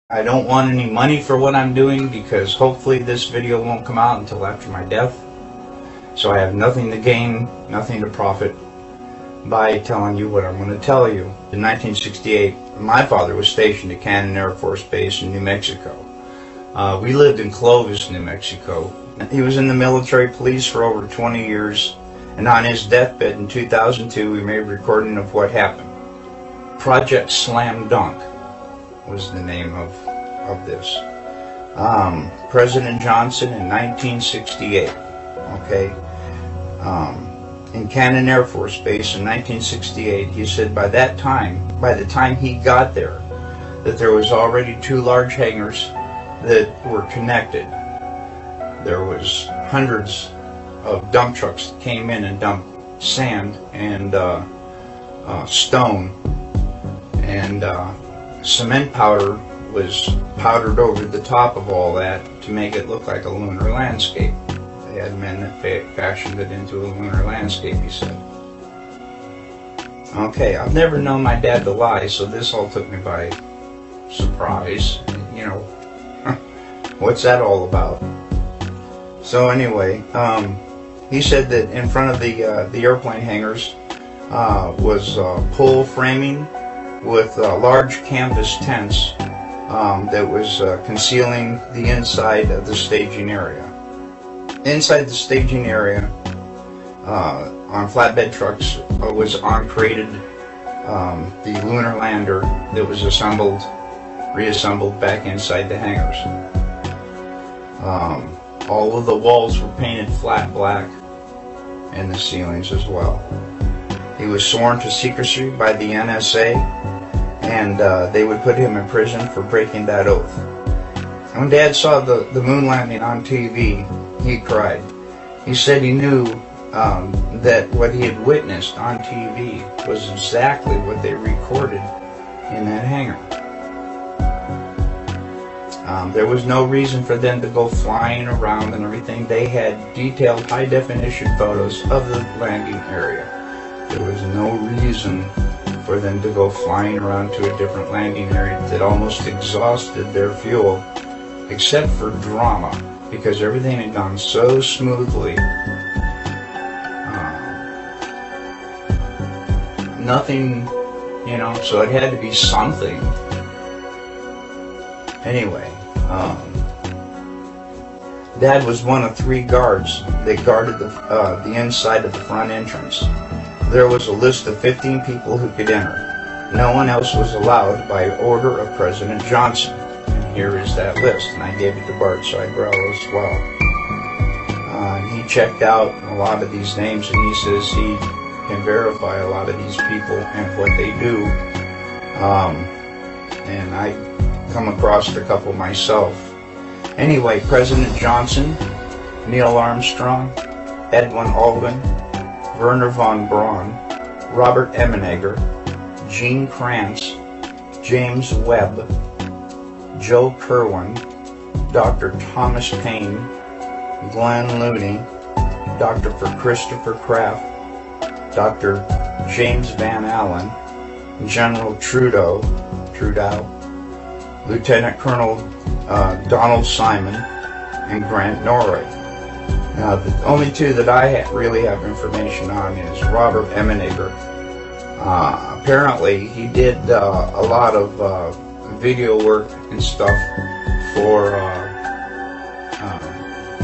I don't want any money for what I'm doing because hopefully this video won't come out until after my death. So I have nothing to gain, nothing to profit by telling you what I'm going to tell you. In 1968, my father was stationed at Cannon Air Force Base in New Mexico. We lived in Clovis, New Mexico. He was in the military police for over 20 years, and on his deathbed in 2002, we made a recording of what happened. Project Slam Dunk was the name of this. President Johnson in 1968, okay? In Cannon Air Force Base in 1968, he said by the time he got there, that there was already 2 large hangars that were connected. There was hundreds of dump trucks that came in and dumped sand and stone, and cement powder was powdered over the top of all that to make it look like a lunar landscape. They had men that fashioned it into a lunar landscape, he said. Okay, I've never known my dad to lie, so this all took me by surprise. You know, what's that all about? So anyway, he said that in front of the airplane hangars was pole framing with large canvas tents that was concealing the inside of the staging area. Inside the staging area, on flatbed trucks, was uncrated the lunar lander that was reassembled back inside the hangars. All of the walls were painted flat black, and the ceilings as well. He was sworn to secrecy by the NSA, and they would put him in prison for breaking that oath. When Dad saw the moon landing on TV, he cried. He said he knew that what he had witnessed on TV was exactly what they recorded in that hangar. There was no reason for them to go flying around and everything. They had detailed high-definition photos of the landing area. There was no reason for them to go flying around to a different landing area that almost exhausted their fuel, except for drama, because everything had gone so smoothly. Nothing, you know, so it had to be something. Anyway, Dad was one of 3 guards that guarded the inside of the front entrance. There was a list of 15 people who could enter. No one else was allowed by order of President Johnson. And here is that list, and I gave it to Bart Sibrel as well. He checked out a lot of these names, and he says he can verify a lot of these people and what they do. And I come across a couple myself. Anyway, President Johnson, Neil Armstrong, Edwin Aldrin, Wernher von Braun, Robert Emenegger, Gene Kranz, James Webb, Joe Kerwin, Dr. Thomas Paine, Glenn Looney, Dr. Christopher Kraft, Dr. James Van Allen, General Trudeau, Lieutenant Colonel Donald Simon, and Grant Norrie. Now, the only 2 that I really have information on is Robert Emenegger. Apparently, he did a lot of video work and stuff for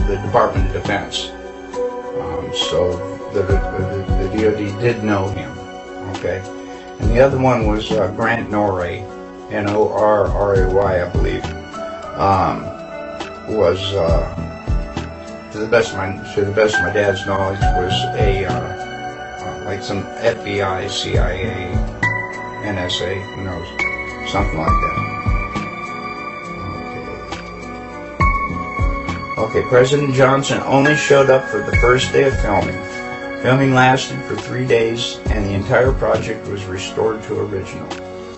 the Department of Defense. So the DoD did know him. Okay, and the other one was Grant Norrie, Norray, I believe. Was to the best of my dad's knowledge, was a like some FBI, CIA, NSA, who knows, something like that. Okay, President Johnson only showed up for the first day of filming. Filming lasted for 3 days, and the entire project was restored to original.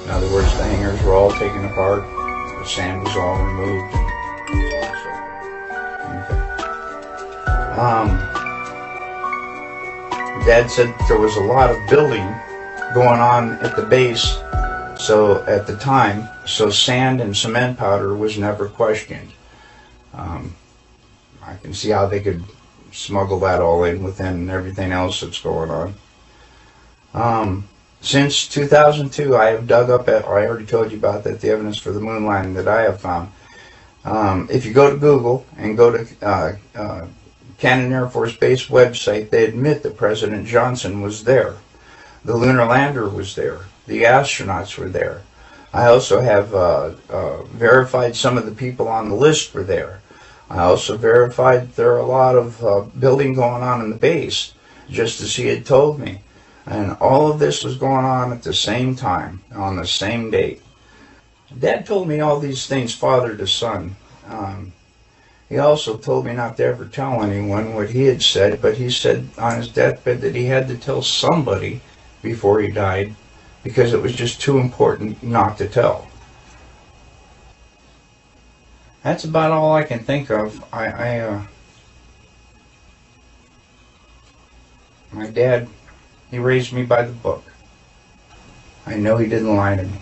In other words, the hangars were all taken apart, the sand was all removed. Dad said there was a lot of building going on at the base, So at the time, so sand and cement powder was never questioned. Um, I can see how they could smuggle that all in within everything else that's going on. Since 2002, I have dug up, I already told you about that, the evidence for the moon landing that I have found. If you go to Google and go to Cannon Air Force Base website, they admit that President Johnson was there. The lunar lander was there. The astronauts were there. I also have verified some of the people on the list were there. I also verified there are a lot of building going on in the base, just as he had told me. And all of this was going on at the same time, on the same date. Dad told me all these things father to son. He also told me not to ever tell anyone what he had said, but he said on his deathbed that he had to tell somebody before he died because it was just too important not to tell. That's about all I can think of. My dad, he raised me by the book. I know he didn't lie to me.